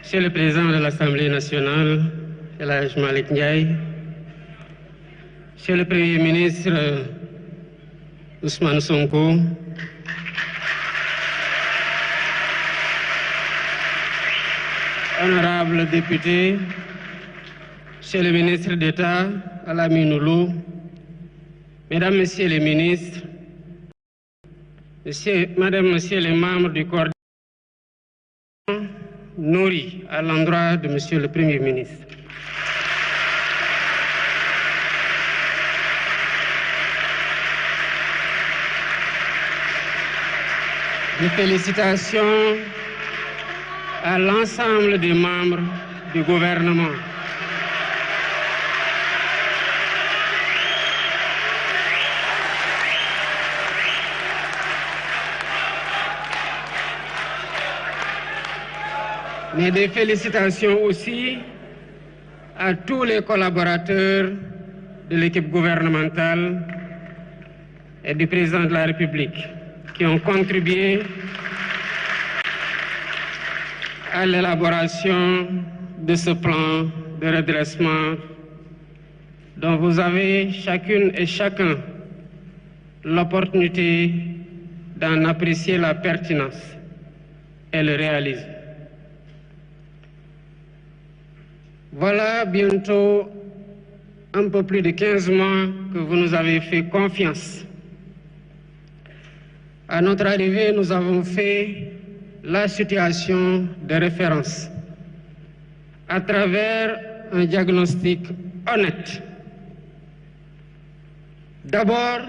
Monsieur le Président de l'Assemblée nationale, El Hadj Malick Ndiaye, Monsieur le Premier ministre Ousmane Sonko, honorables députés, Monsieur le ministre d'État Alamine Loum, Mesdames, Messieurs les ministres, Madame, Messieurs les membres du corps nourri à l'endroit de Monsieur le Premier ministre. Des félicitations à l'ensemble des membres du gouvernement. Mais des félicitations aussi à tous les collaborateurs de l'équipe gouvernementale et du président de la République qui ont contribué à l'élaboration de ce plan de redressement dont vous avez chacune et chacun l'opportunité d'en apprécier la pertinence et le réalisme. Voilà bientôt un peu plus de 15 mois que vous nous avez fait confiance. À notre arrivée, nous avons fait la situation de référence à travers un diagnostic honnête. D'abord,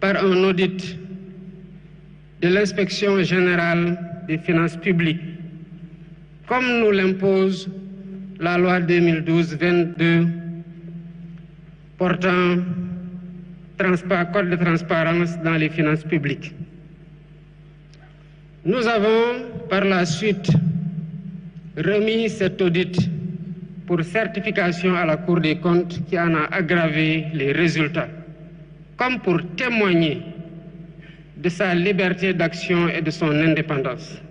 par un audit de l'Inspection générale des finances publiques, comme nous l'impose la loi 2012-22 portant code de transparence dans les finances publiques. Nous avons par la suite remis cet audit pour certification à la Cour des comptes qui en a aggravé les résultats, comme pour témoigner de sa liberté d'action et de son indépendance.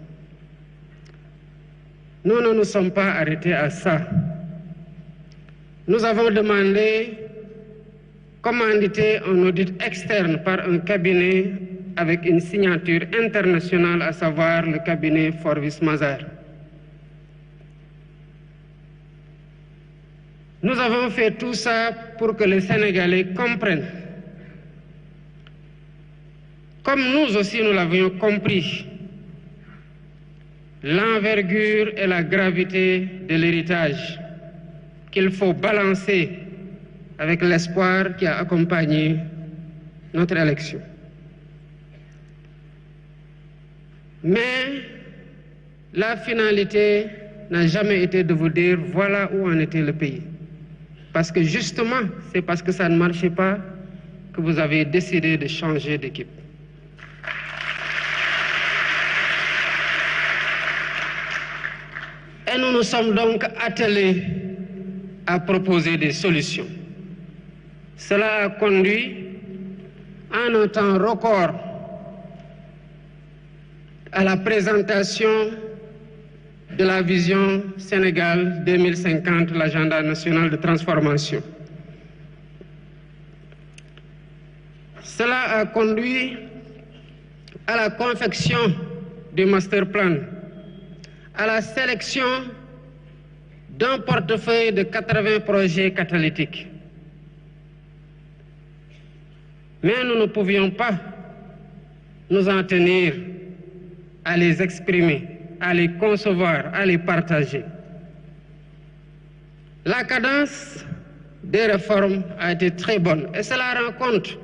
Nous ne nous sommes pas arrêtés à ça. Nous avons commandité un audit externe par un cabinet avec une signature internationale, à savoir le cabinet Forvis Mazars. Nous avons fait tout ça pour que les Sénégalais comprennent, comme nous aussi nous l'avions compris, l'envergure et la gravité de l'héritage qu'il faut balancer avec l'espoir qui a accompagné notre élection. Mais la finalité n'a jamais été de vous dire voilà où en était le pays. Parce que justement, c'est parce que ça ne marchait pas que vous avez décidé de changer d'équipe. Et nous nous sommes donc attelés à proposer des solutions. Cela a conduit, en un temps record, à la présentation de la vision Sénégal 2050, l'agenda national de transformation. Cela a conduit à la confection du master plan, à la sélection d'un portefeuille de 80 projets catalytiques. Mais nous ne pouvions pas nous en tenir à les exprimer, à les concevoir, à les partager. La cadence des réformes a été très bonne et cela rend compte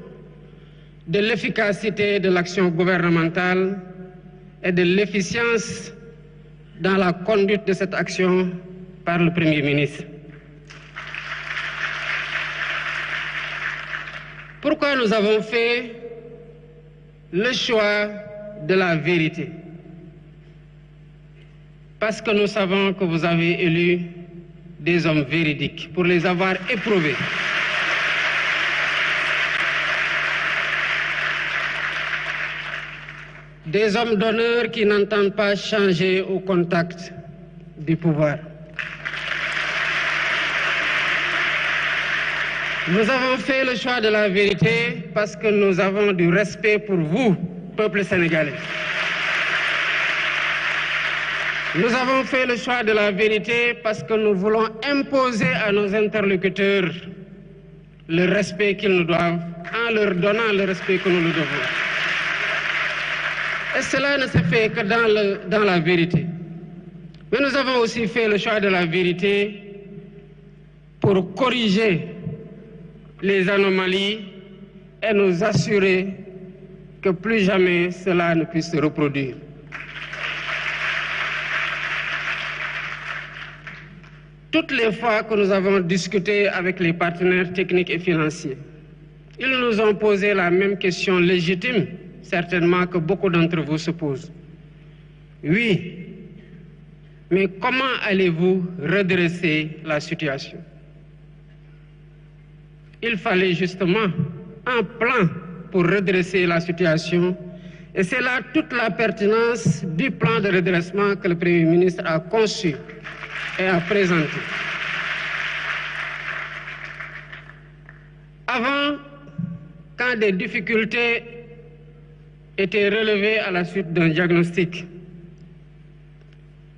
de l'efficacité de l'action gouvernementale et de l'efficience dans la conduite de cette action par le Premier ministre. Pourquoi nous avons fait le choix de la vérité? Parce que nous savons que vous avez élu des hommes véridiques pour les avoir éprouvés. Des hommes d'honneur qui n'entendent pas changer au contact du pouvoir. Nous avons fait le choix de la vérité parce que nous avons du respect pour vous, peuple sénégalais. Nous avons fait le choix de la vérité parce que nous voulons imposer à nos interlocuteurs le respect qu'ils nous doivent en leur donnant le respect que nous nous devons. Et cela ne se fait que dans la vérité. Mais nous avons aussi fait le choix de la vérité pour corriger les anomalies et nous assurer que plus jamais cela ne puisse se reproduire. Toutes les fois que nous avons discuté avec les partenaires techniques et financiers, ils nous ont posé la même question légitime, certainement que beaucoup d'entre vous se posent. Oui, mais comment allez-vous redresser la situation? Il fallait justement un plan pour redresser la situation et c'est là toute la pertinence du plan de redressement que le Premier ministre a conçu et a présenté. Avant, quand des difficultés étaient relevées à la suite d'un diagnostic,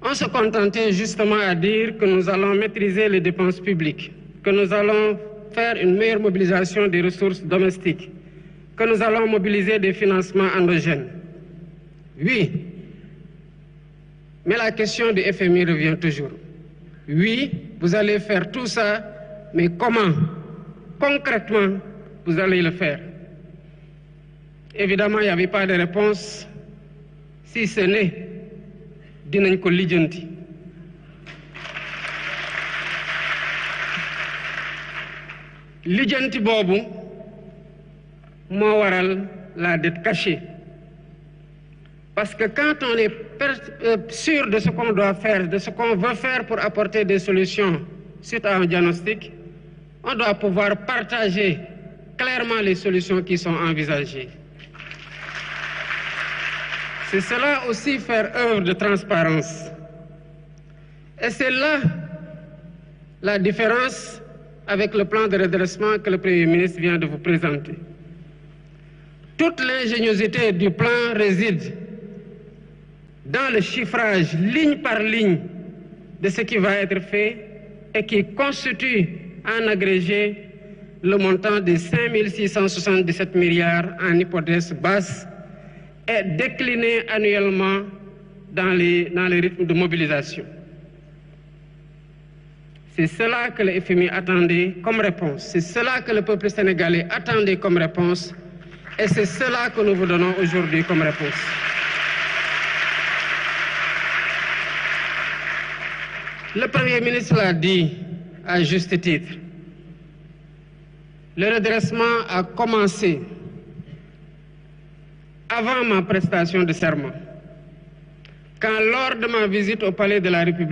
on se contentait justement à dire que nous allons maîtriser les dépenses publiques, que nous allons faire une meilleure mobilisation des ressources domestiques, que nous allons mobiliser des financements endogènes. Oui, mais la question du FMI revient toujours. Oui, vous allez faire tout ça, mais comment? Concrètement, vous allez le faire? Évidemment, il n'y avait pas de réponse, si ce n'est dinañ ko lijjanti. Lijjanti boobu moo waral la dette cachée. Parce que quand on est sûr de ce qu'on doit faire, de ce qu'on veut faire pour apporter des solutions suite à un diagnostic, on doit pouvoir partager clairement les solutions qui sont envisagées. C'est cela aussi faire œuvre de transparence. Et c'est là la différence avec le plan de redressement que le Premier ministre vient de vous présenter. Toute l'ingéniosité du plan réside dans le chiffrage ligne par ligne de ce qui va être fait et qui constitue en agrégé le montant de 5 677 milliards en hypothèse basse et décliné annuellement dans les rythmes de mobilisation. C'est cela que le FMI attendait comme réponse. C'est cela que le peuple sénégalais attendait comme réponse. Et c'est cela que nous vous donnons aujourd'hui comme réponse. Le Premier ministre l'a dit à juste titre. Le redressement a commencé avant ma prestation de serment. Quand lors de ma visite au Palais de la République,